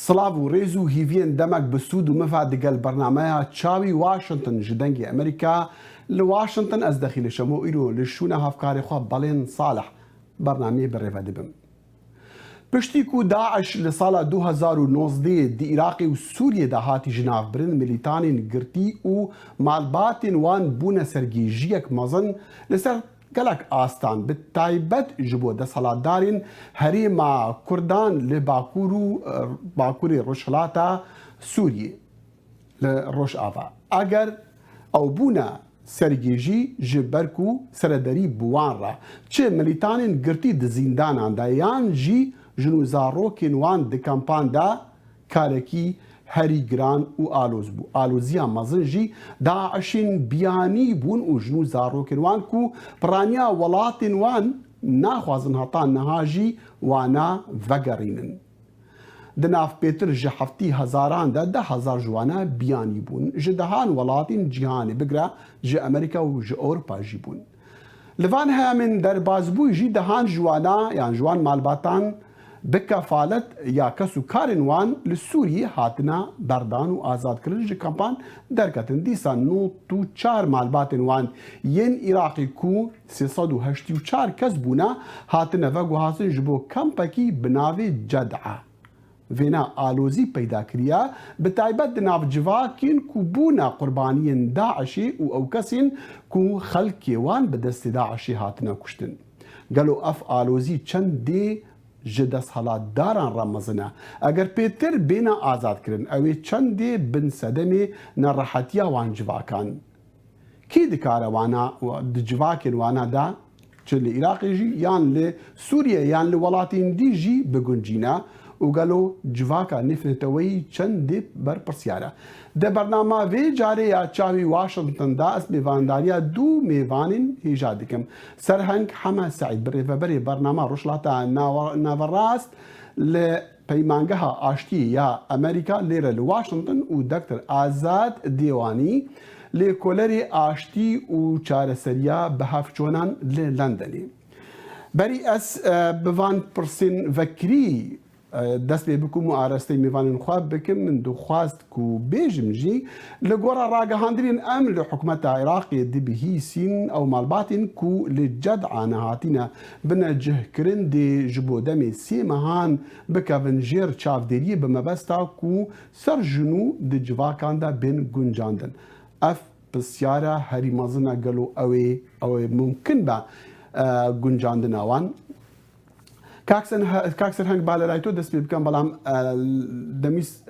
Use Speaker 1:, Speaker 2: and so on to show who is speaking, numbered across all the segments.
Speaker 1: سلااو و ڕێز و هیڤێن دەمەک بسوود و مەفا دەگەل بەرنمەیە چاوی واشنگتن ji dengê ئەمریکا li Washington ez dexîlişemo îro li şûna hevkarê xwe Belên Saleh bernameyê birêve dibim. Piştî ku Daeş li sala 2019 di Iraqê û Sûriyê de hatî ji navbirin milîtanên girtî û malbatên wan bûne sergîjiyek mezin li ser gelek astan bi taybet ji bo desthilatdarên Herêma Kurdan li Bakurê Rojhilata Sûriyê li Rojava. Eger ew bûne sergêjî ji ber ku serederî bi wan re çi milîtanên girtî di zîndanan de yan jî ji nû zarokên wan di kampan de karekî herî giran û aloz bû. Aloziya mezin jî Daişên biyanî bûn û ji nû zarokên wan ku piraniya welatên wan naxwazin heta niha jî wana vegerînin. Di navpêtir ji heftî hezaran de 10,000 ji wana biyanî bûn. Ji dehan welatên cîhanê bigire ji Amerîka û ji Ewropa jî bûn. Li van hemên derbasbûyî jî dehan ji wana yan ji wan malbatan bi kefalet ya kes û karên wan li Sûriyê hatine berdan û azadkirin ji kampan derketin. Dîsa 94 malbatên wan yên Iraqê ku 384 kes bûne hatine veguhazin ji bo kampekî bi navê Ced'a. Vêna alozî peyda kiriye bi taybet di nav civakên ku bûne qurbaniyên Daişê û ew kesên ku xelkê wan bi destê Daişê hatine kuştin. Gelo ev alozî çendê ji desthilatdaran re mezin e. Eger pêtir bêne azadkirin ew ê çendê bin sedemê nerehetiya wan civakan. Kî dikare wana di civakên wana de çi li Iraqê jî yan li Sûriye yan li welatên dî jî biguncîne û gelo civaka nêfrêteweyî çendê berpirsiyar e. Di bernama vê carê ya çavî Washington de ez mêvandariya dû mêvanên hêja dikim. Serheng Hema Seîd bi rêveberê bernama Rojhilata Naverast li peymangeha aştiyê ya Amerîka lêre li Washington û Dr. Azad Dêwanî lê kolerê aştî û çareseriya bihevçonan li Londonê. Berî ez bi van pirsên vekirî dest pê bikim û arasteyê mêvanên xwe bikim min dixwast ku bêjim jî li gora ragihandirên em li hikûmeta Iraqê dibihîsîn ew malbatên ku li Ced'a nehatîne bine cihkirin dê ji bo demê sê mehan bikevin jêr çavderiyê bi mebesta ku ser ji nû di civakan de bên guncandin. Ev pirsyara herî mezin e gelo ew ê mumkin be guncandina wan. Kak Serheng balelay to dest pê bikim belam demîst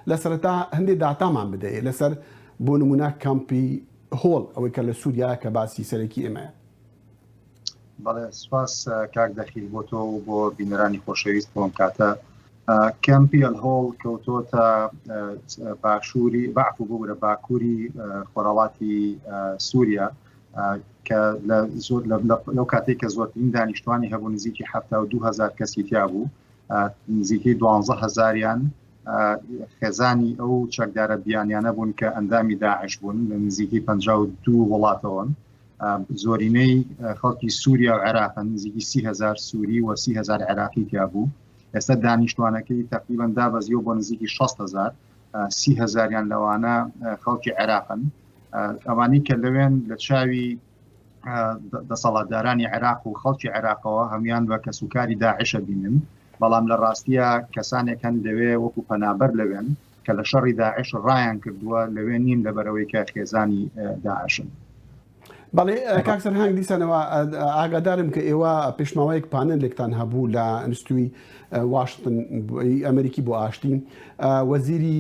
Speaker 1: li sereta hindê dataman bide li ser bo nimûne kampî Hol ew ke li Sûriya ke basî serekî ême ye.
Speaker 2: Bale spas kak dexîl bo to û bo bîneranî xoşewîst bom kate kampî El Hol kewtote başûrî ba'fû bûre Bakurî xwerelatî Sûriya لەو کاتێک کە زۆرترین دانیشتوانی هەبوو نزیکی 72,000 کەسی تیا بوو نزیکەی 12,000یان خێزانی ئەو چەکدارە بیانیانە بوون کە ئەندامی داعش بوون لە نزیکی 52 وڵاتەوە زۆرینەی خەڵکی سووریا و عێراق نزیکی 30,000 سووری و 30,000 عێراقی تیا بوو. ئێستا دانیشتوانەکەی تقریباً دابەزیەوە بۆ نزیکی 60,000 30,000یان لەوانە خەڵکی عێراقن ئەوانەی کە لەوێن لە چاوی دەسەڵاتدارانی عێراق و خەڵکی عێراقەوە هەمویان بە کەسوکاری داعشە بینن بەڵام لە ڕاستیە کەسانێکن دەوێ وەکو پەنابەر لەوێن کە لە شەڕی داعش ڕایان کردووە لەوێ نین لەبەرەوەی کە خێزانی داعشن.
Speaker 1: بەڵێ کاک سەرهەنگ دیسانەوە ئاگادارم کە ئێوە پێشماوەیەک پانێلێکتان هەبوو لە ئینستیتوی واشنگتن ئەمریکی بۆ ئاشتی وەزیری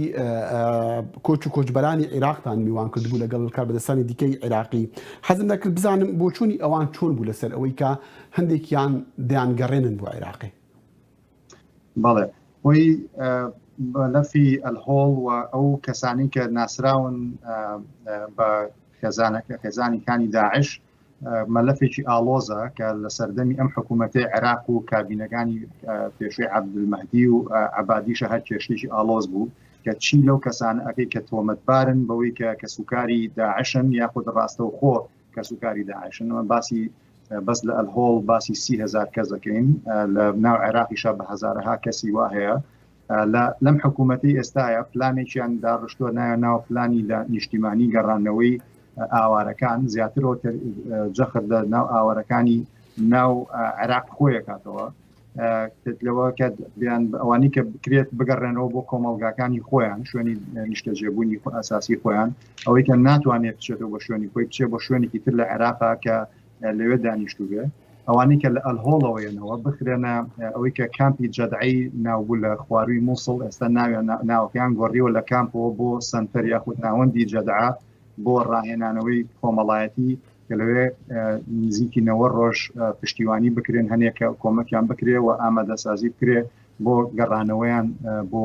Speaker 1: کۆچ و کۆچبەرانی عێراقتان میوان کردبوو لەگەڵ کاربەدەستانی دیکەی عێراقی. حەزم دەکرد بزانم بۆ چوونی ئەوان چۆن بوو لەسەر ئەوەی کە هەندێکیان دەیانگەڕێنن بۆ عێراقی.
Speaker 2: بەڵێ خۆی لەفی ئەلهۆڵ و ئەو کەسانی کە ناسراون بە خێزانیکانی داعش مەلەفێکی ئالۆزە کە لە سەردەمی ئەم حکوومەتی عێراق و کابینەکانی پێشوەی عەبدولمەهدی و عەبادیشە هەر کێشتێکی ئالۆز بوو کە چی لەو کەسانە ئەکەی کە تۆمەتبارن بەوەی کە کەسوکاری داعشن یاخود ڕاستەو خۆ کەسوکاری داعشن. باسی بەس لە ئەلهۆڵ باسی 30,000 کەس دەکەین لە ناو عێراقیشە بە هەزارەها کەسی وا هەیە لەم حکوومەتی ئێستاە پلانێکیان داڕشتۆ ناو پلانی لە نیشتیمانی گەڕانەوەی ئاوارەکان زیاترەوە جەخت لە ناو ئاوارەکانی ناو عێراق خۆیەکاتەوە لەوە کە ئەوانی کە بکرێت بگەڕێنەوە بۆ کۆمەڵگاکانی خۆیان شوێنی نیشتەجێبوونی ئاساسی خۆیان ئەوەی کە ناتوانێت بچێتەوە بە شوێنی خۆی بچێت بۆ شوێنێکی تر لە عێراقا کە لەوێ دانیشتو بێ ئەوانی کە لە ئەلهۆڵەوەیەنەوە بخرێنە ئەوەی کە کامپی جەدعی ناوبوو لە خواروی مووسڵ ئێستا ناوەکەیان گۆڕیەوە لە کامپەوە بۆ سنتەر یاخود ناوەندی جەدعا بۆ ڕاهێنانەوەی کۆمەڵایەتی کە لەوێ نزیکی 90 ڕۆژ پشتیوانی بکرێن هەنێکە کۆمەکیان بکرێ و ئامادەسازی بکرێ بۆ گەڕانەوەیان بۆ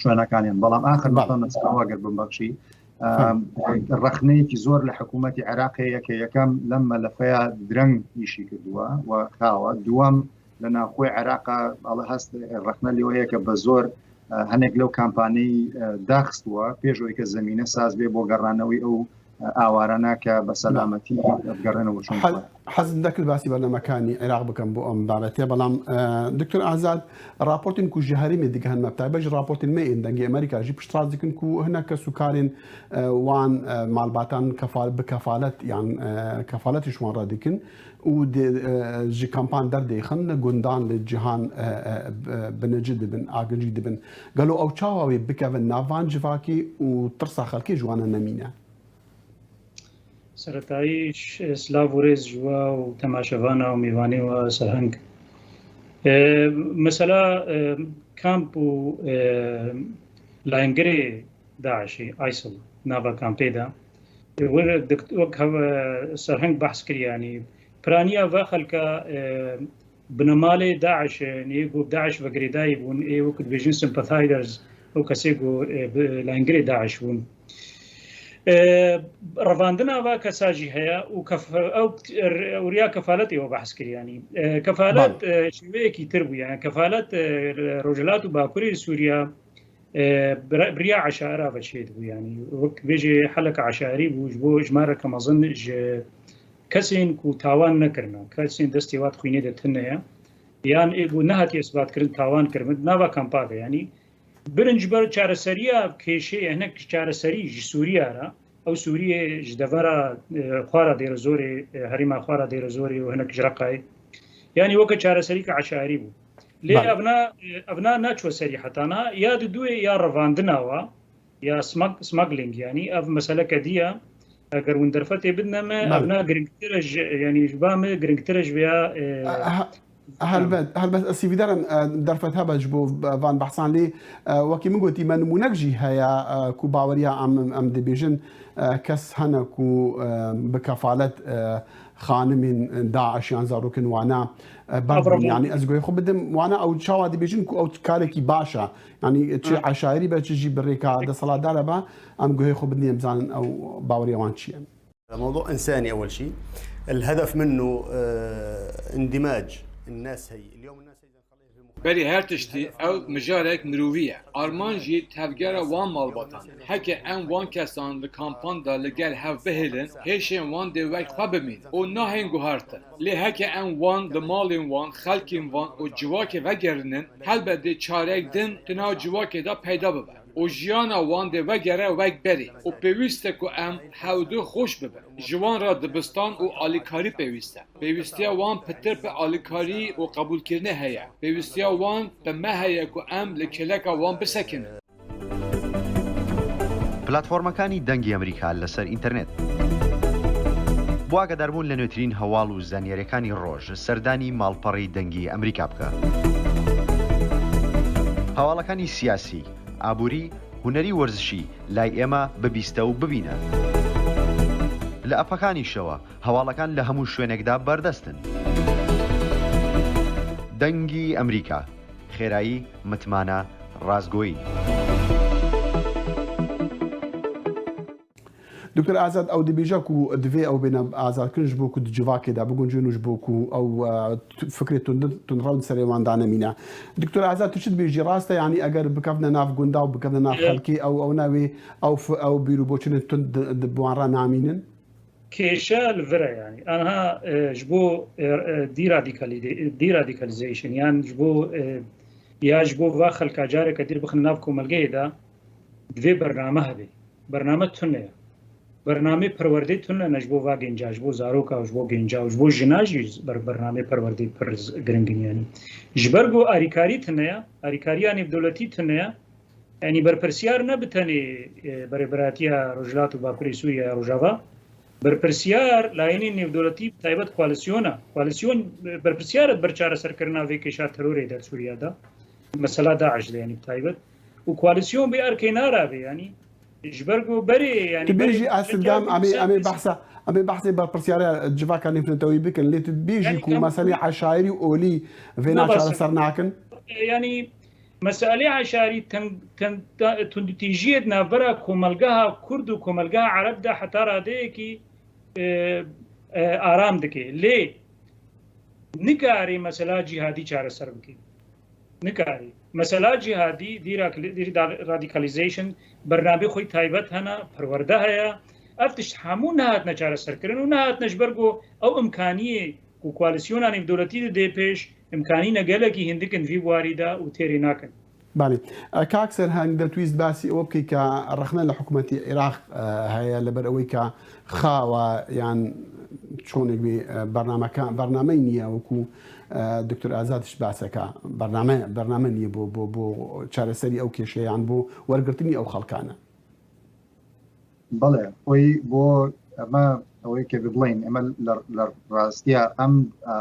Speaker 2: شوێنەکانیان بەڵام ئاخر نەسەوەگەر بمبەخشی ڕخنەیەکی زۆر لە حکوومەتی عێراقەیە کە یەکەم لەم مەلەفەیە درەنگ ئیشی کردووە و خاوە دووەم لە ناوخۆی عێراقا ئەڵە هەست ڕخنە لەوەیە کە بە زۆر هەنێک لەو کامپانیی داخستووە پێشەوەی کە زمینە ساز بێ بۆ گەڕانەوەی ئەو ئاوارانە کە بە سەلامەتی بگەڕێنەوە
Speaker 1: حەزم دەکرد باسی بەرنامەکانی عێراق بکەم بۆ ئەم بابەتێ بەڵام دکتۆر ئازاد راپۆرتین کو ژەهەریمێ دیکە هەن مەبتای بەژ راپۆرتین مەئین دەنگی ئەمریکاژی پشتڕازیکن و هەنە کە سوکارین وان ماڵباتان بکەفالەت یان کەفالەتیشوان ڕادیکن و ji kampan derdêxin li gundan li cihan binêci dibin agirî dibin gelo ew çawa wê bikevin navan civakî û tirsa xelkê ji wan nemîne
Speaker 3: سەرەتاییش سلااو و ڕێز ژوە و تەماشەوانە و میوانێ و سەرهەنگ مەسەلا کامپ و لایەنگەرێ داعشی ئایسڵ ناوە کامپێدا وەک سەرهەنگ بەحس کردیانی پرانیە ڤە خەلکە بنەماڵێ داعش بۆ داعش بەگرێدایی بوون وەکو دبێژین سمپەتایدەرز ئەو کەسێک و لایەنگەرێ داعش بوون ڕەواندناوا کەساژی هەیە و ئەوریا کەفالەتەوە بەحس کردیانی کەفالەت شێوەیەکی تر بوو یان کەفالەت ڕۆژهەڵات و باکووری سووریا بریا عشارا بەچێت بوو ینی وەک بێژێ حەلەکە عشاری بوو بۆ ژمارە کە مەزن کەسێن و تاوان نەکردن کەسێن دەستی وات خوێنێ دەتنەیە یان بوو نەهاتی ئەسباتکردن تاوان کردن ناوا کەمپاکە ینی برنج بەر چارەسەریە کێشەیە هەنێک چارەسەری ژ سووریارە ئەو سووریە ژ دەڤەرە خوارە دێرە زۆرێ هەریما خوارە دێرە زۆری و هەنێک ژرەقای ینی وەکە چارەسەری کە عشاری بوو لێ ئەبنا ناچوە سەری حتانە یا دوێ یا ڕەواندناوە یا سماگلینگ ینی ئەف مەسەلەکە دیە ئەگەر ون دەرفەتێ بدنەمە ئەبنا گرنگترە ینی ژبامە گرنگترەش بیا
Speaker 1: هەلبەت ئەسیڤیدارم دەرفەتها بەش بۆ ڤان بەحسان لێ وەکی من گوتی مەنمونەکژی هەیە کو باوەریە ئەم دەبێژن کەس هەنە و بکەفالەت خانمین داعشیان زارۆکن وانە بەڕ ینی ئەزگۆی خۆ بدەم وانە ئەو چاوا دەبێژن و ئەو کارێکی باشە ینی چ عشاعری بە چژی بڕێکا دەسەڵاتدارە بە ئەم گوهی خۆ بدنێ بزانن ئەو باوەریەوان چییە
Speaker 4: موضوع إنساني أول شيء الهدف منه اندماج الناس هي اليوم الناس
Speaker 5: بری هر تشتی او مجارک مرویه آرمان جی تفگره وان مالباتان هکه ان وان کسان لکامپان دا لگل هف بهلن هیشن وان دی وک خواب بمین او ناهین گوهرتن لی هکه ان وان لمالین وان خلکین وان او جواک وگرنن هلبده چارک دن تنها جواک دا پیدا ببر او جیانا وان دی وگره وک بری او پیوسته که ام هودو خوش ببر جوان را دبستان او آلیکاری پیوسته پیوستیا وان پتر به آلیکاری و قبول کرنه هیا پیوستیا وان به مهیا که ام لکلک وان بسکنه
Speaker 6: پلتفۆرمەکانی دەنگی ئەمریکا لەسەر ئینتەرنێت بۆ ئاگاداربوون لە نوێترین هەواڵ و زانیاریەکانی ڕۆژ سەردانی ماڵپەڕی دەنگی ئەمریکا بکە. هەواڵەکانی سیاسی، ئابووری، هونەری وەرزشی لای ئێمە ببیستە و ببینە. لە ئەپەکانیشەوە هەواڵەکان لە هەموو شوێنێکدا بەردەستن. دەنگی ئەمریکا، خێرایی، متمانە، ڕازگۆیی.
Speaker 1: دکتۆر ئازاد ئەو دەبێژە و دوێ ئەو بێنە ئازادکردنش بۆ و جوواکێدا بگونجێنش بۆ و ئەو فکرێت تونڕاون سەرێواندا نەمینە. دکتۆر ئازاد توچت بێژی ڕاستە ینی ئەگەر بکەفنە ناف گوندا و بکەفنە ناف خەڵکی ئەو ناوێ ئەو بیر و بۆچنت تون بوانڕا نامینن؟
Speaker 3: کێشە لڤرە ینی ئەها ji بۆ دیرادیکالیزیشن یان ji بۆ یاش بۆ وا خەڵکا جارێکە دیر بخن ناو کۆمەلگەیەدا دوێ بەرنامە هەبێ بەرنامە تونەیە بەرنامەی پەروەردەی تونە نەش بۆ وا گەنجاش بۆ زارۆکاش بۆ گەنجاوش بۆ ژناژی بەرنامەی پەروەردەی پر گرنگنیانی ژبەر بۆ ئاریکاری تنەیە ئاریکاریانی دەوڵەتی تنەیە ینی بەرپرسیار نەبتەنێ بەرەبەراتیە ڕۆژهەڵات و باکووری سووریا ڕۆژاوا بەرپرسیار لایەنی نێودەوڵەتی تایبەت کوالسیۆنە کوالسیۆن بەرپرسیارت بەرچارە سەرکردنا وێ کێشا تەرۆرێدا سووریادا مەسەلا داعش ینی تایبەت و کوالسیۆن بێ ئەرکەی نارابێ ینی ژبەر بۆ بەرێ ینی
Speaker 1: بێژی ئاسدام ئەمێ بەحسە ئەمێ بەحسی بەرپرسیارە جڤاکانی فنەتەوەی بکەن لێت بێژی و مەسەلی عەشایری و ئۆلی vێنا چارەسەر ناکەن
Speaker 3: ینی مەسئلەی عەشاری توندتیژیت ناوبەرە کۆمەلگەها کورد و کۆمەلگەها عەرەبدا حتا ڕادەیەکی ئارام دەکێ لێ نکاری مەسەلا جیهادی چارەسەر بکەین نکاری مەسەلا جیهادی دیری رادیکالیزیشن بەرنامەی خۆی تایبەت هەنا پەروەردە هەیە ئەف تشت هەموو نهاتنە چارەسەرکردن و نهاتنەش بەرگۆ ئەو ئیمکانیە و کوالسیۆنانی دەوڵەتی دێ پێش ئیمکانی نەگەلێکی هندکن وی بواریدا و تێری ناکەن
Speaker 1: باڵێ کاکسەر هەنگ دەتویست باسی ئەوە بکەی کە ڕەخنە لە حکوومەتی عێراق هەیە لەبەر ئەوەی کە خاوە یان چۆنێک بێ بەرنامەی نییە وەکو دکتۆر ئازادش باسەکە بەرنامە نییە بۆ چارەسەری ئەو کێشەیان بۆ وەرگرتنی ئەو خەڵکانە
Speaker 2: بەڵێ ئەوی بۆ ئەمە ئەوەی کە بڵین ئەمە لە ڕاستیە ئەم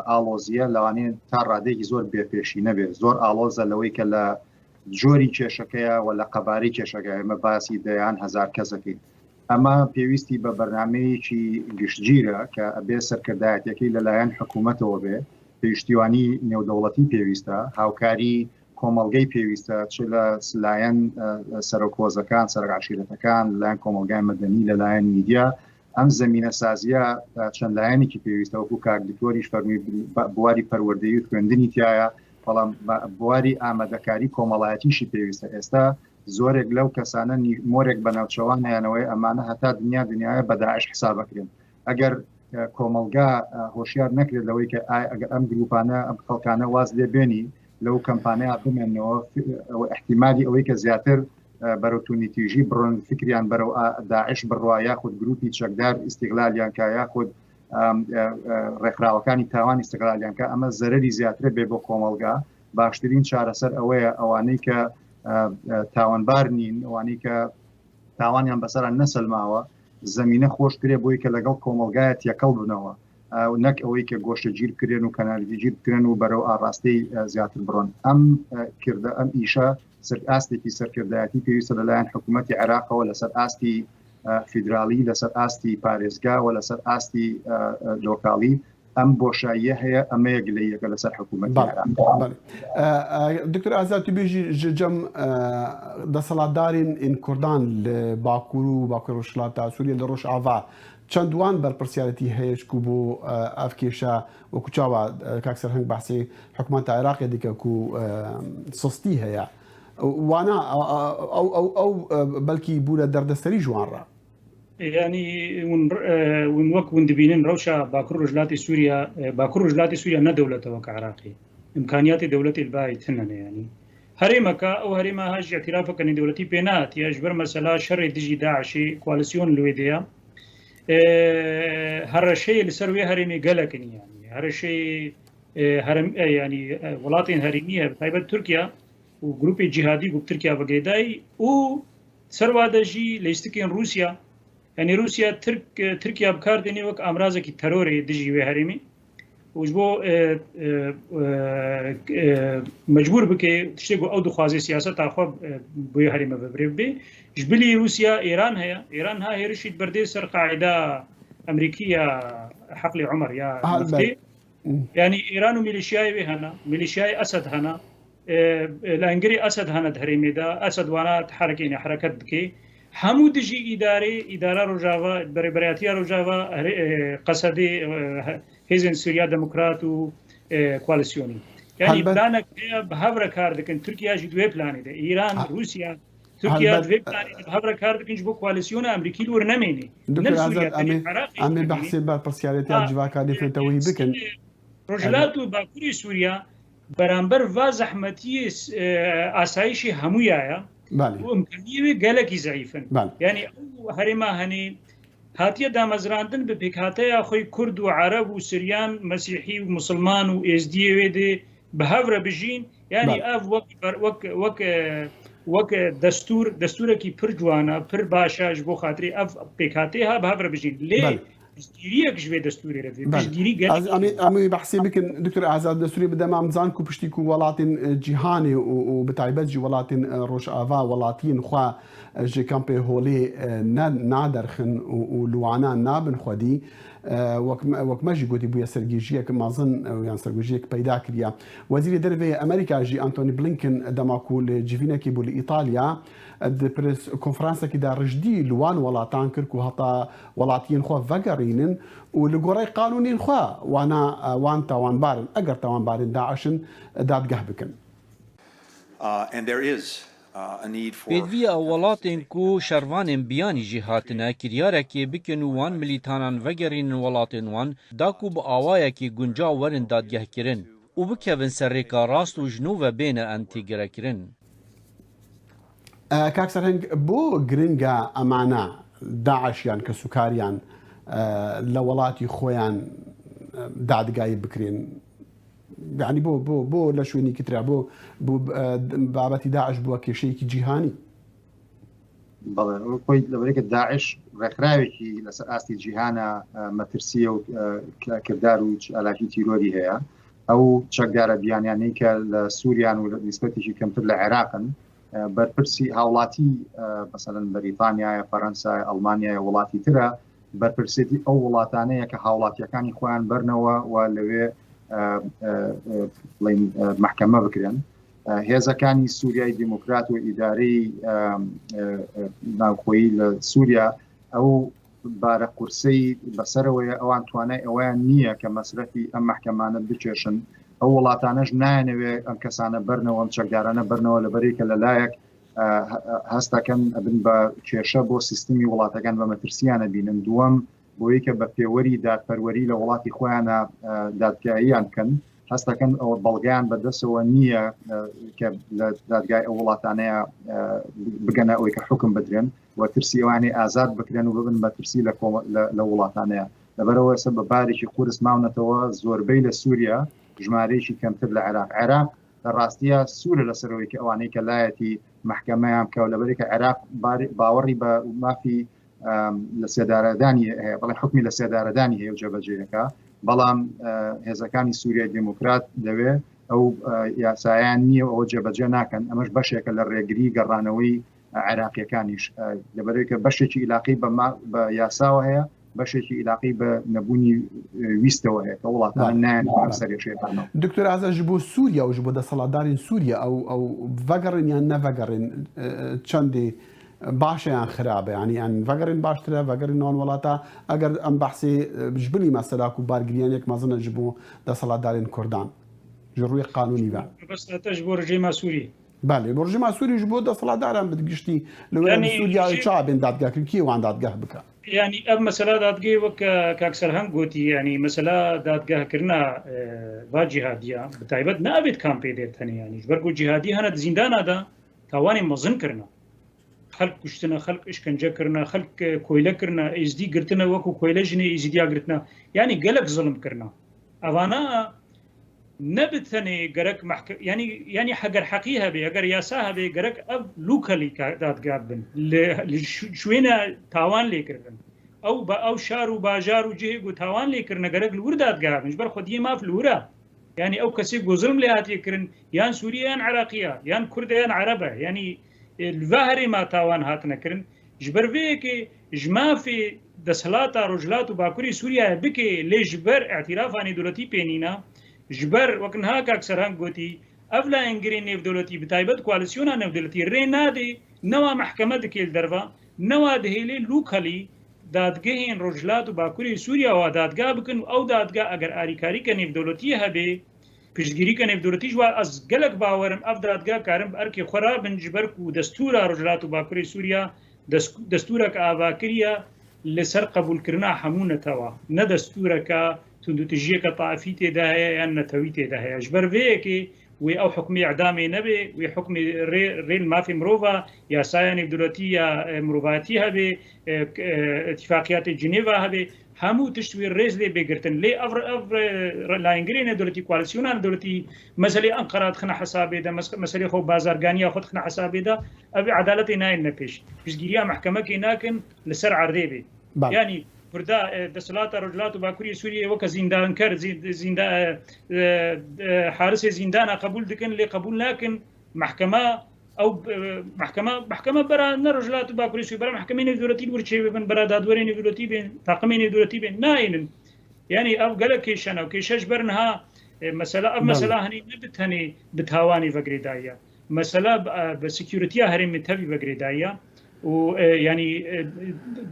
Speaker 2: ئالۆزیە لەوانێت تا ڕادێکی زۆر بێپێشی نەبێت زۆر ئالۆزە لەوەی کە لە جۆری کێشەکەیە و لە قەباری کێشەکە ئەمە باسی دەیان هەزار کەسەکەی ئەمە پێویستی بە بەرنمەیەکی گشتگیرە کە ئەبێ سەرکردایەتەکەی لەلایەن حکوومەتەوە بێ پێشتیوانی نێودەوڵەتی پێویستە هاوکاری کۆمەلگەی پێویستە چ لە لایەن سەرۆکۆزەکان سەرعاشیرەتەکان لەلایەن کۆمەلگای مەدەنی لەلایەن میدیا ئەم زمینە سازیە چەند لایەنێکی پێویستە وەکو کاردکتۆریش فەرمی بواری پەروەردەیی و خوێندنی تایە بەڵام بواری ئامادەکاری کۆمەڵایەتیشی پێویستە ئێستا زۆرێک لەو کەسانە مۆرێک بەناوچەوان هیانەوەی ئەمانە هەتا دنیاە بە داعش حسابەکرێن ئەگەر کۆمەلگا هۆشیار نەکرێت لەوەی کە ئەگەر ئەم گروپانە ئەم خەڵکانە واز لێ بێنی لەو کەمپانەیە بمێنەوە احتیمالی ئەوەی کە زیاتر بەرەو تونیتیژی بڕۆن فکریان بەرەو داعش بڕوا یاخود گروپی چەکدار ئیستیغلالیان کا یاخود ڕێکخراوەکانی تاوان ئیستیغلالیان کا ئەمە زەرەری زیاتر بێ بۆ کۆمەلگا باشترین چارەسەر ئەوەیە ئەوانەی کە تاوانبار نین ئەوانەی کە تاوانیان بەسەران نەسەلماوە زمینە خۆشکرێ بۆی کە لەگەڵ کۆمەلگایە تێکەڵ بنەوە نەک ئەوەی کە گۆشتە گیر کرێن و کەنالیدی گیر کرێن و بەرەو ئاڕاستی زیاتر بڕۆن ئەم کردە ئەم ئیشە ئاستێکی سەرکردایەتی پێویستە لەلایەن حکوومەتی عێراقەوە لەسەر ئاستی فیدرالی لەسەر ئاستی پارێزگا و لەسەر ئاستی لۆکاڵی ئەم بۆشاییە هەیە ئەمەیەک لە یەکە لەسەر حکوومەت
Speaker 1: دکتۆر ئازاد توبێژی ژەجەم دەسەڵاتدارین ئین کوردان لە باکوور و باکوور ڕۆژهەڵاتە سووریا لە ڕۆژئاوا چەندوان بەرپرسیارەتی هەیەشکو بۆ ئەف کێشە وەکو چاوە کاکسەر هەنگ بەحسی حکوومەتە عێراقی دیکە و سستی هەیە وانە ئەو بەلکی بوو لە دەردەستەری ژوانڕە
Speaker 3: ینی وەک ون دبینن ڕەوشە باکوور ڕۆژهەڵاتی سووریا باکوور ڕۆژهەڵاتی سووریا نەدەوڵەتەوە کە عێراقی ئیمکانیاتی دەوڵەتی البای تنەنە ینی هەرێمەکە ئەو هەرێمە هەژ اعترافەکەنی دەوڵەتی پێنات یاش بەر مەسەلا شەڕی دژی داعشی کوالسیۆن لێدەیە هەڕەشەی لەسەر وێ هەرێمی گەلەکەنی ینی هەرەشەی ینی وڵاتین هەرێمیە تایبەت تورکیا و گروپی جیهادی گوپ ترکیا بەگەیدایی و سەروادەژی لە ئیستکێن رووسیا ینی رووسیا ترکیا بکاردێنی وەک ئامرازێکی تەرۆری دژی وێ هەرێمی وش بۆ مەجبور بکە شتێک بۆ ئەو دخوازی سیاست تاخوا بۆی هەرێمە ببرێ بێ ژبلی رووسیا ئێران هەیە ئێران ها هێرشیت بەردێ سەر قاعدا ئەمریکیە حەقلی عومەر یا ینی ئێران و میلیشیای وێ هەنا میلیشیای ئەسەد هەنا لەنگری ئەسەد هەنە هەرێمێدا ئەسەد وانە حرەکەینە حرەکەت بکەی هەموو دژی ئیدارە ڕۆژاوا بەرەبەرەتیە ڕۆژاوا قەسەدی هێزن سووریا دموکرات و کوالسیۆنی ینی پلانێک بە هەورە کار دەکەن تورکیاژی دوێ پلانیدا ئیران رووسیا تورکیا دوێ پلانی بە هەورە کار دەکەنش بۆ کوالسیۆنە ئەمریکی لور نەمێنێ
Speaker 1: ئەمێ بەحسی بەرپرسیارەتی جیواکانی فێتەوەی بکەن
Speaker 3: ڕۆژهەڵات و باکووری سووریا بەرامبەر وا زەحمەتی ئاسایشی هەموویایە ئەمکانیوێ گەلێکی زەعیفن ینی ئەو هەرێما هەنێ هاتیە دامەزراندن بە پێکهاتەیە خۆی کورد و عەرەب و سریان مەسیحی و مسلمان و ئێزدیەوێ دێ بە هەورە بژین ینی ئەف وەک دەستورێکی پر جوانە پر باشەش بۆ خااتری ئەف پێکهاتەیە ها بە هەورە بژین لێ دستگیریەک ژێ دەستوری
Speaker 1: ئەمەی بەحسی بکن دکتۆر ئازاد دەستوری بدەمام بزان و پشتی و وڵاتین جیهانی و بەتایبەت وڵاتین ڕۆژئاوا وڵاتین خوا ژێ کەمپێ هۆڵێ نادەرخن و لوانان نابن خودی وەک مەژی گوتی بووە سەرگیژیەک مازن یان سەرگوژیەک پەیدا کردە وەزیری دەرەوەی ئەمریکاژی ئەنتۆنی بلینکن دەماکو لە جیڤینێکی بوو لە ئیتالیا پرس کۆنفرانسێکیدا ڕژدی لوان وڵاتان کرد و هەتا وڵاتیین خۆ ڤەگەڕینن و لە گۆڕی قانونین خوا وان تاوانبارن ئەگەر تاوانبارن داعشن دادگەه بکەن.
Speaker 7: پێدویە ئەو وڵاتێن و شەروانên بیانی jî hatine kiryarekê bikin û wan milîtanan vegerînin welatên wan dak û bi awayekî guncaw werin dadgehkirin û bikevin ser rêka rast û ji nû ve bêne em têgerekirin.
Speaker 1: کاک سەرهەنگ بۆ گرنگە ئەمانە داعشیان کە سوکاریان لە وڵاتی خۆیان دادگایی بکرێن یعنی بۆ لە شوێنی کترا بۆ بابەتی داعش بووە کێشەیەکی جیهانی
Speaker 2: بەڵێ خۆی لەبەرێکە داعش ڕێکخراوێکی لەسەر ئاستی جیهانە مەترسیە و کردار و ئالاکی تیرۆری هەیە ئەو چەکدارە بیانیانەی کە لە سووریان و نیسبەتێکی کەمتر لە عێراقن بەرپرسی هاوڵاتی مەسەڵەن بەریتانیایە فەڕەنسای ئەڵمانیایە وڵاتی ترە بەرپرسێتی ئەو وڵاتانەیە کە هاوڵاتیەکانی خۆیان بەرنەوە و لەوێ محکەمە بکرێن هێزەکانی سووریای دیموکرات و ئیدارەی ناوخۆیی لە سووریا ئەو بارە قورسەی بەسەرەوەیە ئەوان توانای ئەویان نییە کە مەسرەفی ئەم محکەمانە بچێشن ئەو وڵاتانەش نایەنەوێ ئەم کەسانە بەرنەوە ئەم چەکدارانە بەرنەوە لەبەرێکە لەلایەک هەستەکەن ئەبن بە کێشە بۆ سیستمی وڵاتەکان بە مەترسیانە بینن دووەم بۆی کە بە پێوەری دادپەروەری لە وڵاتی خۆیانە دادگاییان بکەن هەستەکەن ئەوە بەڵگیان بەدەستەوە نییە کە لە دادگای ئەو وڵاتانەیە بگەنە ئەوەی کە حکم بدرێن و ترسی ئەوانەی ئازاد بکرێن و ببن بە ترسی لە وڵاتانەیە لەبەرەوە ئێستا بە بارێکی قورس ماونەتەوە زۆربەی لە سووریا ژمارەیەکی کەمتر لە عێراق لە ڕاستیە سوورە لەسەرەوەی کە ئەوانەی کە لایەتی محکەمەیان بکە و لەبەرێکە عێراق باوەڕی بە مافی لە سێدارەدانی هەیە بەڵێ حکمی لە سێدارەدانی هەیە و جێبەجێەکە بەڵام هێزەکانی سووریای دیموکرات دەوێ ئەو یاسایان نییە ئەوە جێبەجێ ناکەن ئەمەش بەشێکە لە ڕێگری گەڕانەوەی عێراقیەکانیش لەبەرێکە بەشێکی علاقی بە یاساوە هەیە بەشێکی علاقی بە نەبوونی ویستەوە هەیە کە وڵاتان نایەن سەرێشێتانەوە.
Speaker 1: دکتۆر ئازاژ بۆ سووریا و بۆ دەسەڵاتدارین سووریا ئەو ڤەگەڕین یان نەڤەگەڕین چەندێ باشیان خراپە ینی ئەن ڤەگەڕین باشترە ڤەگەڕین ناوەن وڵاتە ئەگەر ئەم بەحسی بژبلی مەسەلاک و بارگریانێک مەزنە ji بۆ دەسەڵاتدارین کوردان ji ڕووی قانونی بە
Speaker 3: بەستەش بۆ ڕژێما سووری
Speaker 1: بەێ بۆ ڕژێما سووریش بۆ دەسەڵاتداران بگشتی لە سووریا چابێن دادگاکرد کێوان دادگاه بکە
Speaker 3: ینی ئەم مەسەلا دادگەی وەک کاکسەر هەنگ گوتی ینی مەسەلا دادگاهکردنا با جیهادیە بەتایبەت نابێت کام پێ دێت هەنیانیش بەرگو جیهادی هەنە زیندانادا تاوانی مەزنکردنە خەلک کوشتنە خەلک ئشکنجەکردنە خەلک کۆیلەکردنە ئیزدی گرتنە وەکو کۆیلە ژنێ ئیزیدیاگرتنە ینی گەلک زڵمکردنە ئەوانە نەبتەنێ گەرەک ینی حەگەر حەقی هەبێ ئەگەر یاسا هەبێ گەرەک ئەو لوکەلی دادگا بن شوێنە تاوان لێکردن ئەو بە ئەو شار و باژار و جێگ و تاوان لێکردنە گەرەک لور دادگا بن بەر خودی ماف لورە ینی ئەو کەسێک گۆزرم لێ هاتیەکردن یان سووریان عراقیە یان کوردیان عەرەبە ینی لڤە هەرێما تاوان هاتنەکردن ji ber vêyekê ji mafê deshelata rojhilat û bakurî Sûriyayê bikê lê ji ber etirafanê dewletî pênîna ji ber wek niha kak Serheng gotî ev layîngirên nêvdewletî bi taybet koalîsyona nêvdewletî rê nadê newa mehkeme dike li derva newa dihêlê lûkalî dadgehên rojhilat û bakurî Sûriya wa dadgah bikin ew dadgah eger alîkarîka nêvdewletî hebe piştgirîka nêvdewletî ji wa ez gelek bawerim ev dadgah karin bi erkê xwe rabin ji ber ku destûra rojhilat û bakurî Sûriya destûrek avakiriya li ser qebûlkirina hemû netewa ne destûreka تندوتجية طائفي تداهي أن نتوي تداهي أجبر فيكي أو حكمي إعدامي نبي وحكمي ريل ما في مروفا يا سايني بدولتي يا مروفاتي هبي اتفاقيات جنيفا هبي همو تشتوي الرئيس لي بيقرتن لي أفر لاينجرين دولتي كواليسيونان دولتي مسألة أنقرة خنا حسابي ده مسألة خو بازارغانية خد خنا حسابي ده أبي عدالتي ناين نبيش بيشجيريا محكمة كيناكن لسر عرضي يعني بردا دسلات رجلات باكوري سوريا وك زندان كر زندان حارس زندان قبول دكن اللي قبول لكن محكمة او محكمة برا رجلات باكوري سوريا برا محكمة دولتي ورشي بن برا دادورين دولتي بين طاقمين دولتي بين ناين يعني او قال كيشنا وكيشش برنها مسألة هني نبت هني بتهواني فقريدايا مسألة بسكيورتي هرم متبي فقريدايا ويعني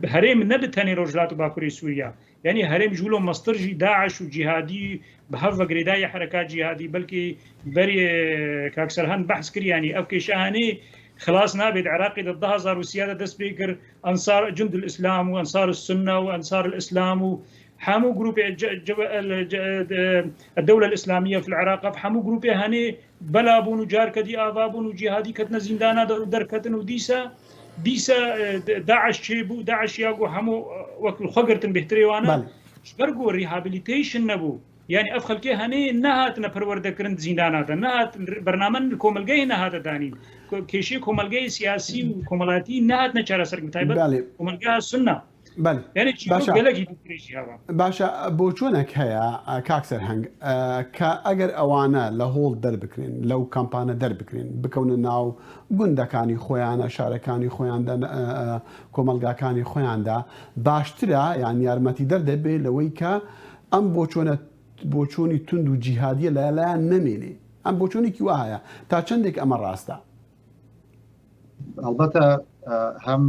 Speaker 3: هرم نبتني رجلات باكوري سوريا يعني هرم جولو مصدر داعش وجهادي بهف قريداي حركات جهادي بلكي بري كاكسرهن بحث كري يعني اوكي شاهني خلاص نابد عراقي ضدها صار وسياده دسبيكر انصار جند الاسلام وانصار السنه وانصار الاسلام حامو جروب الدوله الاسلاميه في العراق فحامو جروب هني بلابون جار كدي ابابون وجهادي كتنا زندانا دركتن وديسا داعش شيبو داعش ياقو همو وكل خقرتن بهتري وانا شبرقو الريهابيليتيشن نبو يعني افخل كي هني نهات نبرورد كرند زندانات نهات برنامج كوملجي نهات داني كيشي كوملجي سياسي وكوملاتي نهات نشار سرق متايبر كوملجي السنه
Speaker 1: بله
Speaker 3: يعني
Speaker 1: باشا بوچونك هيا كاكسر هنگ كأجر أوانا لهول دربكرين لو كامبانا دربكرين بكون ناو گوندەکانی خۆیانە شارەکانی خۆیاندا کۆمەلگاکانی خۆیاندا باشترە یان یارمەتی دەردەبێت لەوەی کە ئەم بۆچۆنی تند و جیهادیە لەلایەن نەمێنێ ئەم بۆچۆنێکی وایە تا چەندێک ئەمە ڕاستە
Speaker 2: ئەلبەتە هەم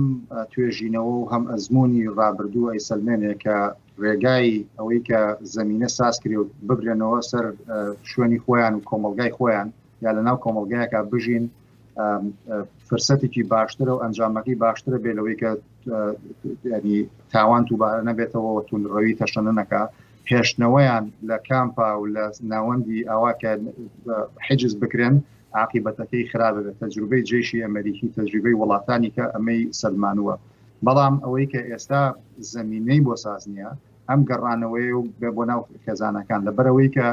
Speaker 2: توێژینەوە و هەم ئەزمموی ڕابردووە ئەیسەلمێنێ کە ڕێگای ئەوەی کە زەمینە سازکری و ببرێنەوە سەر شوێنی خۆیان و کۆمەلگای خۆیان یا لەناو کۆمەلگایەکە بژین فرسەتێکی باشترە و ئەنجامەکەی باشترە بێ لەوەی کە ینی تاوان تووبارە نەبێتەوە و تونڕەوی تەشەنەکە هێشتنەوەیان لە کامپا و لە ناوەندی ئاواکە حجز بکرێن عاقبەتەکەی خراپە بێت تەجروبەی جێشی ئەمریکی تەجروبەی وڵاتانی کە ئەمەی سلمانووە بەڵام ئەوەی کە ئێستا زەمینەی بۆ ساز نییە ئەم گەڕانەوەی و بێ بۆ ناو خێزانەکان لەبەرەوەی کە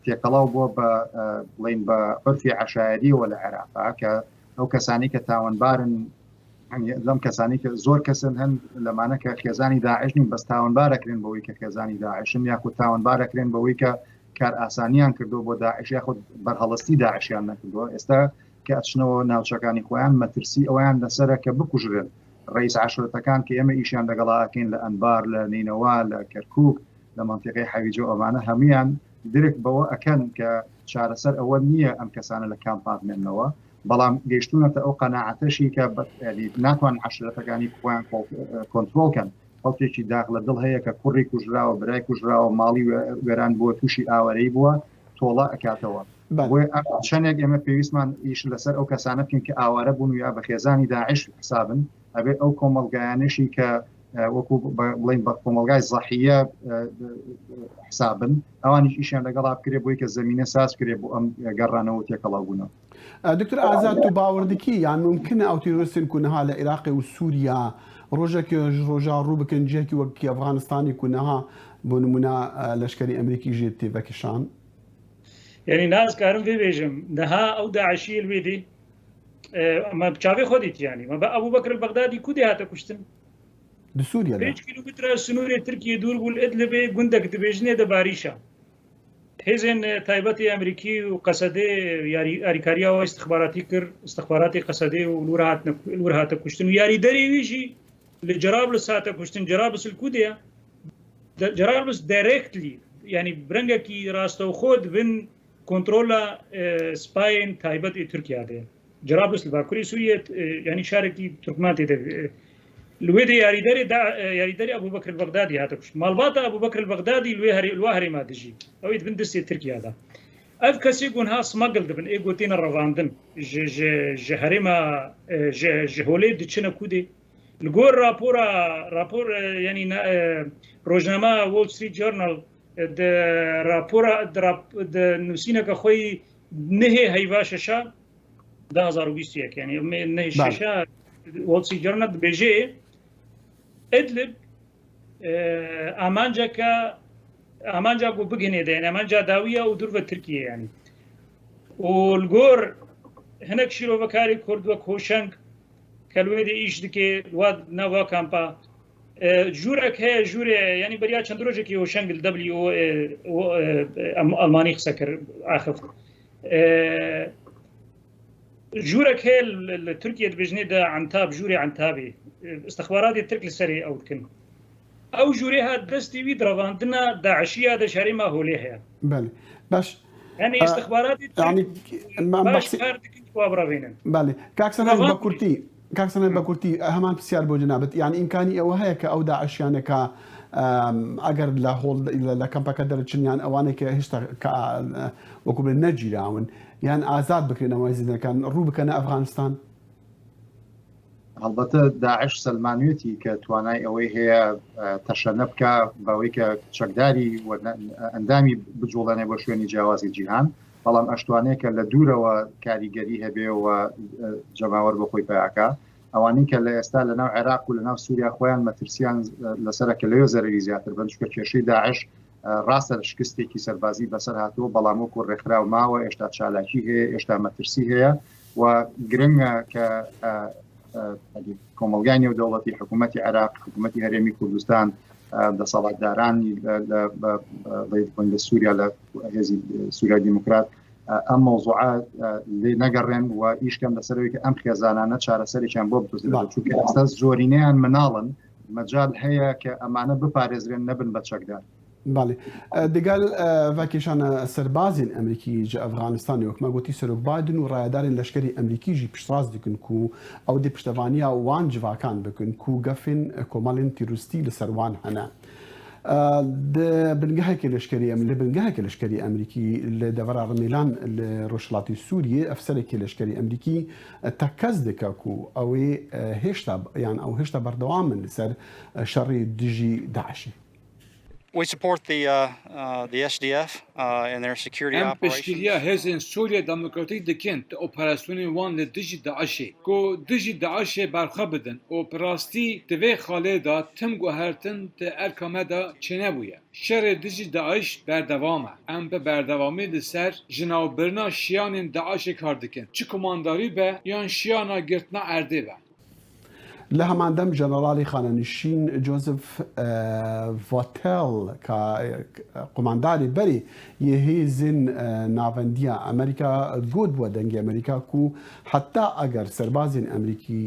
Speaker 2: تێکەڵاو بۆ بڵین بە عرفی عەشایریەوە لە عێراقا کە ئەو کەسانی کە تاوانبارن لەم کەسانی کە زۆر کەسن هەن لەمانە کە خێزانی داعش نین بەس تاوانبارەکرێن بەوەی کە خێزانی داعشن یاخود تاوانبارەکرێن بەوەی کە کار ئاسانیان کردو بۆ داعش یاخود بەرهەڵستی داعشیان نەکردووە ئێستا کە ئەچنەوە ناوچەکانی خۆیان مەترسی ئەویان لەسەرە کە بکوژرێن ڕئیس عەشرەتەکان کە ئێمە ئیشیان لەگەڵاکەین لە ئەنبار لە نینەوە لە کەرکووک لە مەنتیقەی حەویجە ئەمانە هەمویان درک بەوە ئەکەن کە چارەسەر ئەوە نییە ئەم کەسانە لە کامپات مێننەوە بەڵام گەیشتونەتە ئەو قەناعەتەشی کە ناتوان عەشرەتەکانی خۆیان کۆنترۆڵکەن خەڵکێکی داخ لە دڵ هەیە کە کوڕی کوژراوە برای کوژراوە ماڵی وێران بووە تووشی ئاوەرەی بووە تۆڵە ئەکاتەوە چەندێک ئێمە پێویستمان ئیش لەسەر ئەو کەسانە بکەین کە ئاوارە بوون یا بە خێزانی داعش حسابن ئەبێ ئەو کۆمەڵگایانشی کە وەکو بڵین بە کۆمەلگای زەحیە حسابن ئەوانیش ئیشیان لەگەڵا بکرێ بۆی کە زەمینە ساز کرێ بۆ ئەم گەڕانەوە تێکەڵاو بوونەوە
Speaker 1: دکتور ئازاد تو باوەڕدەکی یان ممکنە ئەو تیرۆریستن کوونەها لە عێراقی و سووریا ڕۆژێکی ڕۆژا ڕوو بکەن جێکی وەکی ئەفغانستانی کوونەها بۆ نمونە لەشکری ئەمریکی ژێ تێڤەکشان
Speaker 3: یعنی نازکارم بێژم نەها ئەو داعشی لێدی ئەمە چاوی خۆدیت ینی مە بە ئەبوو بەکر بەغدادی کودی هاتە کوشتن
Speaker 1: سووریا
Speaker 3: 5 کیلومتر سنووری ترکیە دوور بوو ئەدلبێ گوندەك دەبێژنێ دە باریشە حێزێن تایبەتی ئەمریکی و قەسەدێ یاریکاریاوە استخباراتی کرد استخباراتی قەسەدێ و لور هاتە کوشتن و یاریدەریویژی لە جەرابلس هاتە کوشتن جەرابلس کودەیە جەرابلس دایرێکتلی ینی برەنگێکی ڕاستەوخۆ دبن کۆنترۆلە سپایên تایبەتی تورکیا دێ جەرابلس لە باکووری سووریە ینی شارێکی تورکمان تێدە لوێدە یاریدەری ئەبوو بەکر بەغدادی هاتە کوشت ماڵباتە ئەبوو بەکر بەغدادی لوا هەرێما دژی ئەوەی دبن دەستی تورکیادا ئەف کەسێک گونها سمەگڵ دبن ئێ گوتێنە ڕەواندن ji herêma ji holê diçine kudê li gor rapor yanî rojnama Wall Street Journal راپۆرە نووسینەکە خۆی نهێ هەیوا شەشە 2021 ینی نهێ شەشە وەڵسی جەرنە دبێژێ ئەدلب ئامانجا بۆ بگەنێ دێن ئەمانجا داویە و دوور بە ترکیە ینی ئۆلگۆر هەنێک شیرۆڤەکاری کوردووە کۆشنگ کەلوێدە ئیش دکێ وا ناوا کامپا ژوورێک هەیە ژوورێ ینی بەریا چەند ڕۆژێکی هۆشنگل دەبلی ئەلمانی قسە کرد ئاخفت ژوورێک هەیە لە تورکیە دبێژنێدا عنتاب ژووری عنتابێ استخباراتی ترک لەسەری ئەو دکن ئەو ژوورێ هات دەستی وی درەڤاندنە داعشیە دە شاری ماهۆلێ هەیە
Speaker 1: باش
Speaker 3: ینی استخباراتی باش کار دکن وابڕەوێنن
Speaker 1: کاکسەنە بە کورتی هەمان پرسیار بۆ جەنابەت یانی ئیمکانی ئەوە هەیە کە ئەو داعشیانەکە ئەگەر لە کەمپەکە دەرچنیان ئەوانێکە هێشتا وەکو بڵێن نەگیراون یان ئازاد بکرێنەوە زیندەکان ڕوو بکەنە ئەفغانستان
Speaker 2: هەڵبەتە داعش سەلمانوێتی کە توانای ئەوەی هەیە تەشەنە بکە بەوەی کە چەکداری ئەندامی بجوڵێنێ بۆ شوێنی جیاوازی جیهان بەڵام ئەشتوانەیە کە لە دوورەوە کاریگەری هەبێ و جەماوەەر بە خۆی پیاکە ئەوانەی کە لە ئێستا لە ناو عێراق و لە ناو سووریا خۆیان مەترسیان لەسەرەکە لەوێ زەرەری زیاتر بن چکە کێشەی داعش ڕاستە شکستێکی سەربازی بەسەر هاتووە بەڵام وەکو ڕێکخراو ماوە ئێشتا چالاکی هەیە ئێشتا مەترسی هەیە و گرنگە کە کۆمەلگای نێودەوڵەتی حکوومەتی عێراق حکوومەتی هەرێمی کوردستان دەسەڵاتدارانی لە سووریا لە هێزی سووریا دیموکرات ئەم مۆزوعات لێ نەگەڕێن و ئیشکەم لەسەرەوەی کە ئەم خێزانانە چارەسەرێکیان بۆ بدۆزێت چونکە ئێستا زۆرینەیان مناڵن مەجال هەیە کە ئەمانە بپارێزرێن نەبن بە چەکدار
Speaker 1: باڵێ دەگەل ڤکیشانە سەربازین ئەمریکی جە ئەفغانستانی وەکمە گوتی سەرۆک بایدن و ڕایدارین لەشکری ئەمریکیژی پشتڕاست دکن و ئەو دێ پشتەوانیا وان جڤاکان بکن و گەفین کۆمەڵین تیروستی لەسەروان هەنە بنگەهێکی لەشکری ئەمریکی لە دەڤرا ڕمێلان لە ڕۆژهەڵاتی سووریە ئەفسەرێکی لەشکری ئەمریکی تەکەس دکە و ئەوێ هێشتا یان ئەو هێشتا بەردەوامن لەسەر شەڕی دژی داعشی.
Speaker 8: We support the SDF and their security operations.
Speaker 5: Peshkiriya hezên Sûriya Demokratîk dikin te operasyonên wan li dijî Daişê ku dijî Daişê berxwe bidin û bi rastî di vê xalê da tim guhertin te erka me da çênebûye. Şerê dijî Daиш berdevam e. Em bi berdewamî li ser ji navbirina şiyanên Daişê kar dikin. Çi komandarî be yan şiyana girtina erdê be.
Speaker 1: لە هەماندەم ژەنەراڵی خانەنشین جۆزف ڤۆتێل کە قومانداری بەری یەهێزن ناوەندیە ئەمریکا گوت بووە دەنگی ئەمریکا و حتا ئەگەر سەربازین ئەمریکی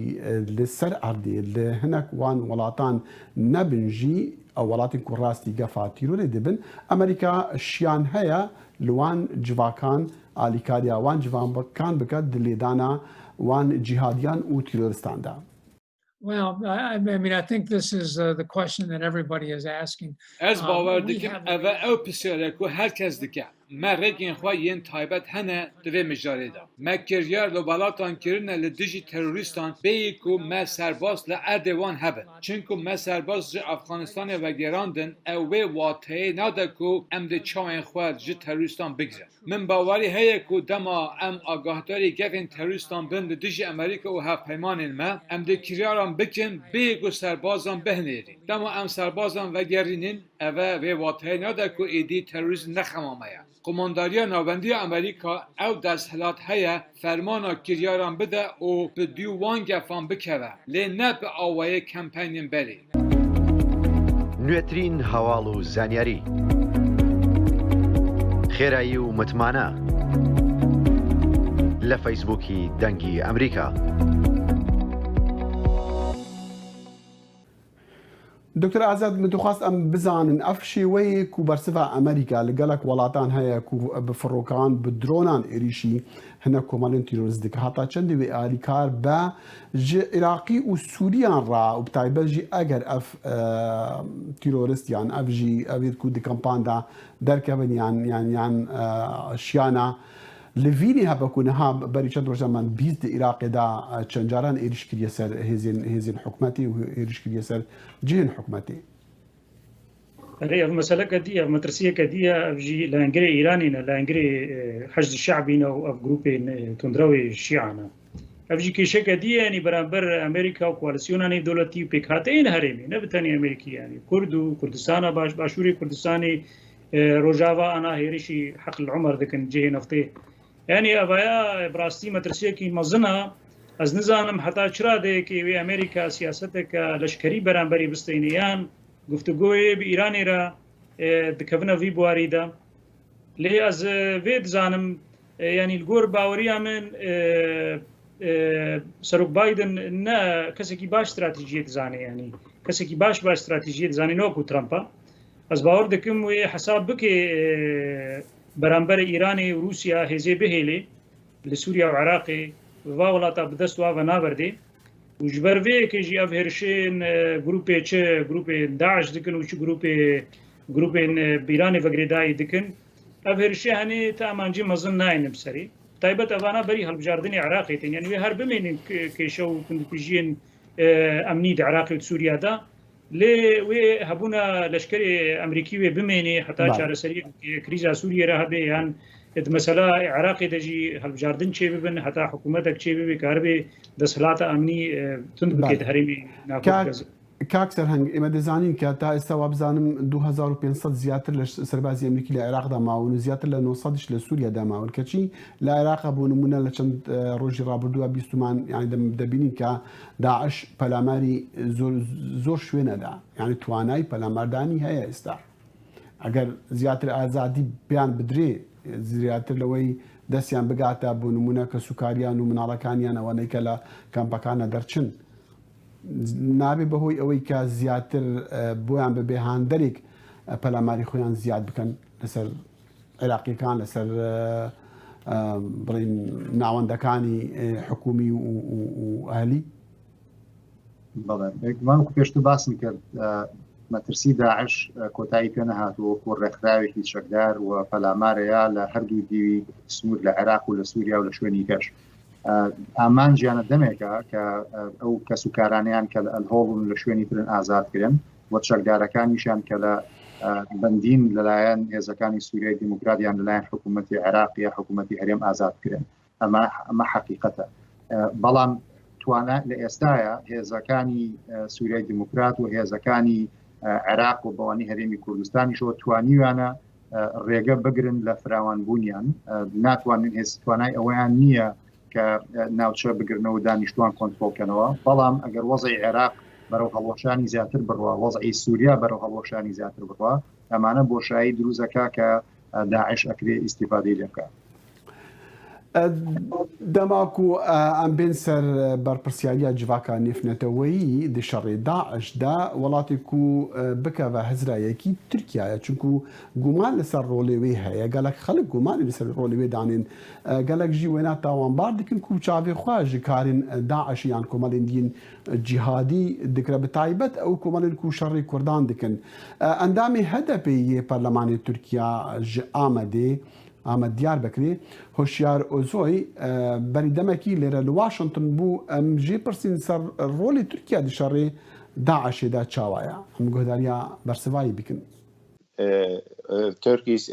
Speaker 1: لەسەر ئەردێ لە هەنێک وان وڵاتان نەبنژی ئەو وڵاتی کوڕاستی گەفاتیرۆرێ دەبن ئەمریکا شیان هەیە لەوان جڤاکان ئالیکاریا وان جڤانبەکان بکات دلێدانە وان جیهادیان و تیرۆرستاندا.
Speaker 9: Well, I mean, I think this is the question that everybody is asking.
Speaker 5: Ez bawer dikim eve ew pisyarek ku herkes dike. Me rêgên xwe yên taybet hene di vê mijarê de. Me kiryar li welatan kirine li dijî terorîstan bêyî ku me serbaz li erdê wan hebin. Çunku me serbaz ji Efxanistanê vegerandin ew wê wateyê nade ku em di çavên xwe ji terorîstan bigrin. Min bawerî heye ku dema em agahdarî gevên terorîstan bin li dijî Amerîka û hevpeymanên me em dê kiryaran bikin bêyî ku serbazan bihinêrin. Dema em serbazan vegerînin eve vê wateyê nade ku êdî terorîzm nexemameye. Komandariya Navendiya Amerîka ew desthilat heye fermana kiryaran bide û bi dû wan gefan bikeve lê ne bi awayê kampeynên berê.
Speaker 6: نوێترین هەواڵ و زانیاری خێرایی و متمانە لە فەیسبووکی دەنگی ئەمریکا.
Speaker 1: دکتۆر ئازاد من دەخواست ئەم بزانن ئەف شێوەیەک و بەرسڤە ئەمریکا لەگەڵک وڵاتان هەیە و بە فڕۆکان بە درۆنان عێریشی هەنە کۆمەڵێن تیرۆریست دکە هەتا چەندی وێ ئالیکار بە عێراقی و سووریان ڕا و بتایبەتژی ئەگەر ئەف تیرۆریستیان ئەفژی ئەوێت و دکەمپاندا دەرکەبن یان شیانە لڤینی هەبەکوونەها بەری چەند ڕۆژەمان بیست عێراقیدا چەند جاران عێریش کردیە سەر هێزین حکومەتی و عێریش کردیە سەر جێن حکومەتی.
Speaker 3: رأي مسألة كدية مترسية كدية أفجي لانجري إيرانينا لانجري حشد الشعبينا وأف جروبين تندروي الشيعنا أفجي كيشة كدية يعني برابر أمريكا وكواليسيوناني دولتي بيكاتين هرمي نبتاني أمريكي يعني كردو كردستان باشوري كردستاني روجافا أنا هيريشي حق العمر ذكن جيه نفطي يعني أبايا براستي مترسية كي مزنا از نزانم حتی چرا ده که وی امریکا سیاست که لشکری برانبری بستینیان گفتگوی به ایرانی را دکونا وی بواری دا لی از وی دزانم یعنی الگور باوری من سروک بایدن نه کسی کی باش استراتژی دزانه یعنی کسی کی باش استراتژی دزانه نو کو ترامپا از باور دکم وی حساب بک برانبر ایرانی و روسیا هزی بهلی لسوریا و عراقی وولاتا بدست و نابردی و جبر وی که جی افهرشین گروپ چه گروپ داعش دکن و چه گروپ بیرانی وگریدایی دکن افهرشی هنی تامانجی مزن ناین بسری تایبت افانا بری هالبجاردنی عراقی تین یعنی هر بمینین که شو کندپیجین امنی د عراقی و سوریا دا لی وی هبونا لشکری امریکی وی بمینی حتی چارسری کریزا سوریا را هبه یان مثلا عراقي تجي هالبجاردن شيء ببن حتى حكومتك شيء ببي كاربي دسهلات امني تندبكت هرمي
Speaker 1: كاكسر هنگ اما دزانين كاتا استوى بزانم 2500 زياتر لسربازي امريكي للعراق دا ماون زياتر ل 900 لسوريا دا ماون كشي العراق ابو نمونه لچند روجي رابردو بيستمان يعني دبينين كا داعش بلاماري زور شوينه دا يعني تواناي بلامارداني هي استا اگر زياتر ازادي بيان بدري زیاتر لەوەی دەستیان بگاتە بۆ نمونە کە سوکاریان و مناڵەکانیان ئەوانەی کە لە کەمپەکانە دەرچن نابێ بەهۆی ئەوەی کە زیاتر بۆیان بەبێ هاندەرێک پەلاماری خۆیان زیاد بکەن لەسەر عێراقیەکان لەسەر بڵین ناوەندەکانی حکومی و ئاهلی
Speaker 2: بەڵێ پێشتر باسم کرد مەترسی داعش کۆتایی پێ نەهاتووە بۆ ڕێکخراوێکی چەکدار و پەلامارەیە لە هەردوو دیوی سنوور لە عێراق و لە سووریا و لە شوێنی کەش ئامان گیانە دەمێکە کە ئەو کەسوکارانیان کە لە ئەلهۆڵن لە شوێنی ترن ئازادکردن و چەکدارەکانیشان کە لە بەندین لەلایەن هێزەکانی سووریای دیموکراتیان لەلایەن حکوومەتی عێراق یا حکوومەتی هەرێم ئازادکردن ئەمە حەقیقەتە بەڵام توانە لە ئێستاە هێزەکانی سووریای دیموکرات و هێزەکانی عێراق و بەوانی هەرێمی کوردستانیشەوە توانیوانە ڕێگە بگرن لە فراوانبوونیان ناتوانن هێز توانای ئەوەیان نییە کە ناوچە بگرنەوە دانیشتوان کۆنترۆڵکەنەوە بەڵام ئەگەر وەزعی عێراق بەرەو هەڵۆشانی زیاتر بڕوە وەزعی سووریا بەرەو هەڵۆشانی زیاتر بڕوە ئەمانە بۆشایی دروزەکە کە داعش ئەکرێ ئیستیفادەی لێ بکات
Speaker 1: دەماکو ئەم بێن سەر بەرپرسیاریە جڤاکە نێفنەتەوەیی دشەڕێ داعشدا وڵاتی و بکەوە هەزرایەکی تورکایە چونکو گومان لەسەر ڕۆڵێوەی هەیە گەلک خەڵک گومانی لەسەر ڕۆڵێوێ دانێن گەلک ژی وێنا تاوانبار دکن و چاوێ خواژی کارین داعشیان کۆمەڵێن دین جیهادی دکرە بتایبەت ئەو کۆمەڵێن و شەڕی کوردان دکن ئەندامی هەدەپێ پەرلەمانی تورکیا ژ ئامەدێ ئامە دیار بکرێ هۆشیار ئۆزۆی بەریدەمەکی لێرە لە واشنگتن بوو ئەم ژێ پرسین سەر ڕۆلی تورکیا دشەڕێ داعشێدا چاوایە ئەم گۆداریە بەرسڤایی بکن
Speaker 10: Turkey's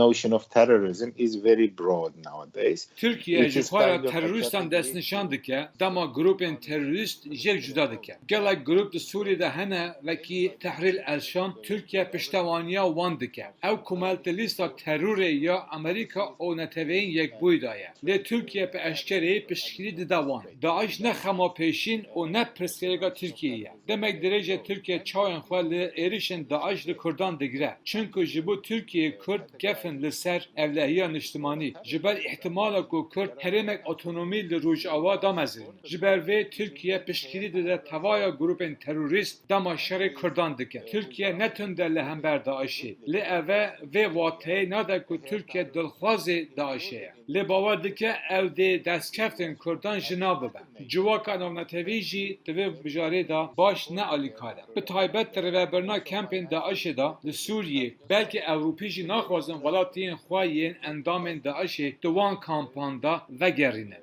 Speaker 10: notion of terrorism is very broad nowadays.
Speaker 5: Türkiye jixwara teröristan dest nişan dike, dema grupên terörist jek cuda dike. Gelek grup di Sûriyede hene vekî Tehrîr el-Şam Türkiye piştevaniya wan dike. Ew kumelti lîsta terorê ya Amerîka û neteweyên yekbûyî da ye. Lê Türkiye pe eşkereyê piştgirî dida wan. Daeş ne xemapêşîn û ne pirsgirêka Tirkiyeyê ye. Demek derece Türkiye çawên xwe li êrişên Daeş li Kurdan digire. Çünkü ji bo Türkiye Kurd gefin li ser evlehiya niştimanî. Ji ber ihtimala ku Kurd herêmek otonomî li Rojava da mezirin. Ji ber vê Türkiye piştgirî dide tevaya grupên terorîst dema şerê Kurdan dike. Türkiye ne tunde li hember Daişê. Lê ev vê wateyê nade ku Türkiye dilxwazê Daişê ye. Lê bawer dike ew dê destkeftên Kurdan ji nav bibe. Civaka navnetevî jî di vê bijarê da baş ne alîkare. Bi taybet rêveberna kempên Daişê da li Sûriyê belkî Ewropî jî naxwazin welatiyên xwe yên endamên Daişê di wan kampan da vegerîne.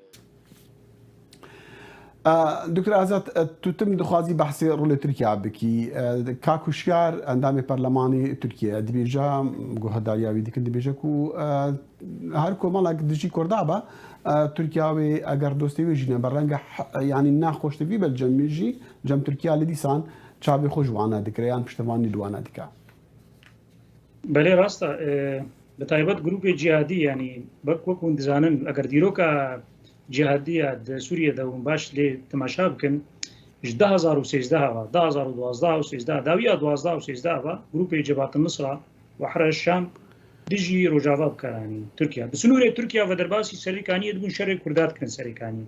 Speaker 1: دکتر ئازاد توتم دخوازی بەحسی ڕۆڵی تورکیا بکی کاکوشیار ئەندامی پەرلەمانی تورکیا دەبێژە گۆهەداریاوی دیکە دەبێژە و هەر کۆمەڵێک دژی کوردا بە تورکیاوێ ئەگەر دۆستێوێژینە بە ڕەنگە ینی ناخۆشتوی بە جەمێژی جەم تورکیا لە دیسان چاوی خۆش وانە دەکرێیان پشتەوانی دوانە دیکە
Speaker 3: بەلێ ڕاستە بە تایبەت گروپی جیهادی ینی وەکو دەزانن ئەگەر دیرۆکە جیهادیە سووریە دەون باش لێ تەماشا بکەن 2013 داویە 2013 گروپی جەبات مسرا و حرە شام دژی ڕۆژاوا بکارانی تورکیا بسنوورێ تورکیا بە دەرباسی سەرەکانی دەبوون شەڕێک کوردات کردن سەرەکانی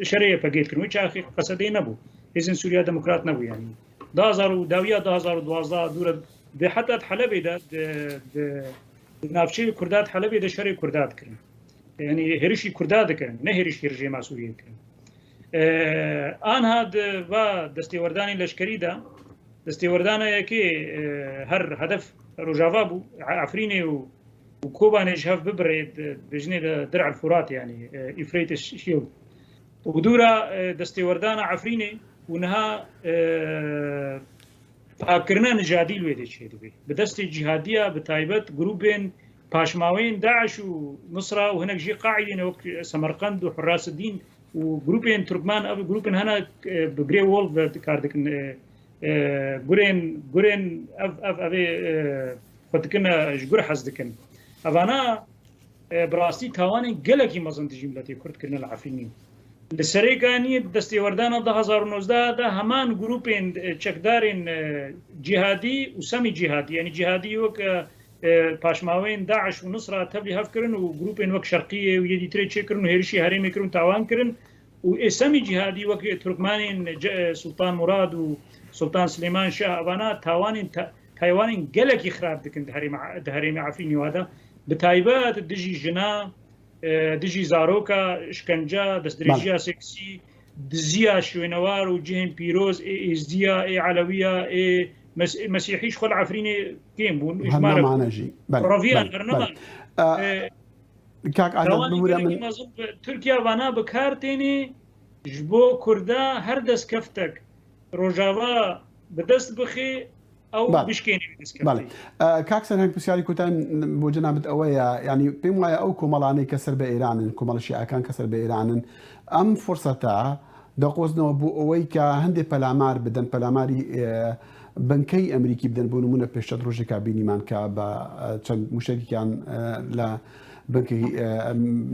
Speaker 3: شەڕەیە پەگێتکردنەوەی چاخی قەسەدەی نەبوو هێزن سووریا دموکرات نەبوو ینی داویە 2012 دوورە بحتات حەلەبێدا ناوچەی کوردات حەلەبێدا شەڕێک کوردات کردن يعني هرشي كرداد كان نه هرشي رژیم سوریه كان آن هاد و دستیوردانی لشکری دا دستیوردانه یکی هر هدف رجاوا بو عفرینه و کوبانش هف ببرد بجنه درع الفرات يعني افريت الشيو ودورا دستیوردانه عفرینه ونها فاكرنا نجادي الويدي شيء دبي بدست جهاديه بتايبت جروبين پاشماوين داعش ونصرة وهناك جي قاعدين وقت سمرقند وحراس الدين وجروبين تركمان أو جروبين هنا بجري وولف كاردك جورين أبي فتكنا جور حزدكن أنا براستي تاواني جلكي مازن تجملتي كرت كنا العفينين السريقاني دستي وردانا 2019 ده همان جروبين تشكدارين جهادي وسمي جهادي يعني جهادي وك پاشماوین داعش و نصرة تبلی هف کرن و گروپین وک شرقیه و یدی تری چه کرن و هرشی هرمی کرن تاوان کرن و اسمی جهادی وک ترکمانین سلطان مراد و سلطان سلیمان شاه اوانا تاوانین گلکی خراب دکن دهرمی عفینی وادا بتایبات دجی جنا دجی زاروکا اشکنجا دستدریجیا سکسی دزیا شوینوار و جهن پیروز ازدیا علویه مسيحيش خل عفريني كيم بون
Speaker 1: اجمالا معنا جي
Speaker 3: رافيان برنامج
Speaker 1: كاك عدد بمورا من
Speaker 3: تركيا وانا بكارتيني جبو كردا هر دس كفتك روجاوا بدست بخي او بشكيني بدست كفتك
Speaker 1: كاك سن هنك بسياري كوتان بو جنابت اويا يعني بيموايا او كومالاني كسر بايران كومال شيعة كان كسر بايران ام فرصتا دقوزنا بو اويكا هندي بلامار بدن بلاماري بنكي أمريكي بدن بونمونا بيشتد روجي كابينيمان كابا چند مشتركيان لا بنكي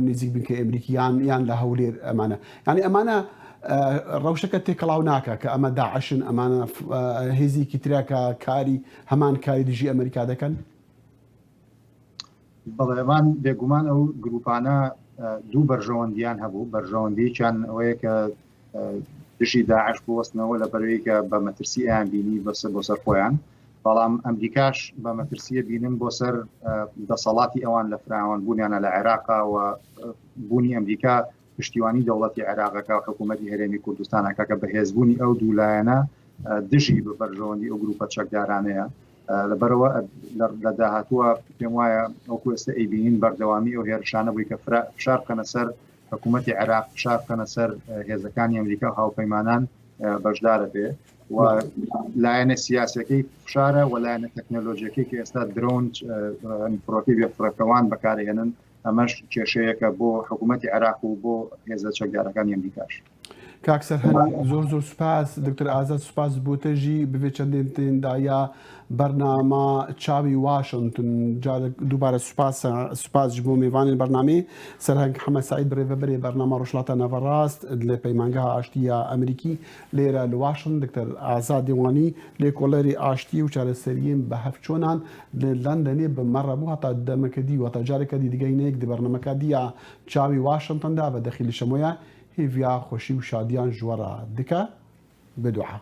Speaker 1: نزيك بنكي أمريكيان يان لهولير أمانة يعني أمانة روشكة تكلاوناكا كأما داعشن أمانة هزي كتراكا كاري همان كاري دجي أمريكا دكان
Speaker 2: بەڵێمان بێگومان ئەو گروپانە دوو بەرژەوەندیان هەبوو بەرژەوەندی چەند ئەوەیە کە دژی داعش بوەستنەوە لە بەرەوەیکە بە مەترسی ئەیان بینی بۆ سەر خۆیان بەڵام ئەمریکاش بە مەترسیە بینن بۆ سەر دەسەڵاتی ئەوان لە فراوانبوونیانە لە عێراقا و بوونی ئەمریکا پشتیوانی دەوڵەتی عێراقەکە و حکوومەتی هەرێمی کوردستانەکە کە بەهێزبوونی ئەو دوولایەنە دژی بە بەرژەوەندی ئەو گروپە چەکدارانەیە لەبەرەوە لە داهاتووە پێم وایە ئەوکو ئێستا ئەیبینین بەردەوامی ئەو هێرشانە بووی کە فشار بکەنە سەر حکوومەتی عێراق فشار بکەنە سەر هێزەکانی ئەمریکا و هاوپەیمانان بەشدارە بێ و لایەنە سیاسەکەی فشارە و لایەنە تەکنۆلۆژیەکەی کە ئێستا درۆن فڕۆکەی بێفڕەکەوان بەکارهێنن ئەمەش کێشەیەکە بۆ حکوومەتی عێراق و بۆ هێزە چەکدارەکانی ئەمریکاش.
Speaker 1: کاکسەر هەن زۆر سوپاس دکتۆر ئازاد سوپاس بۆتەژی ببێت چەندێنتێندایا بەرنامە چاوی واشنگتن دووبارە سوپاس بۆ میوانی بەرنامەی سەرهەنگ حەمەد سعید بڕێوەبەرێ بەرنامە ڕۆژهەڵاتە نەڤەڕاست لە پەیمانگەها ئاشتیە ئەمریکی لێرە لە واشنگتن دکتۆر ئازاد دیوانی لێکۆڵەری ئاشتی و چارەسەریین بە هەفچۆنان لە لەندەنێ بمەڕەبوو هەتا دەمەکەدی وەتا جارێکەدی دیگەینەیەک بەرنمەکە دیە چاوی واشنگتندا بە دەخیلی شەمۆیە هیڤیا خۆشی و شادیان ژوەرە دکە بدوعە.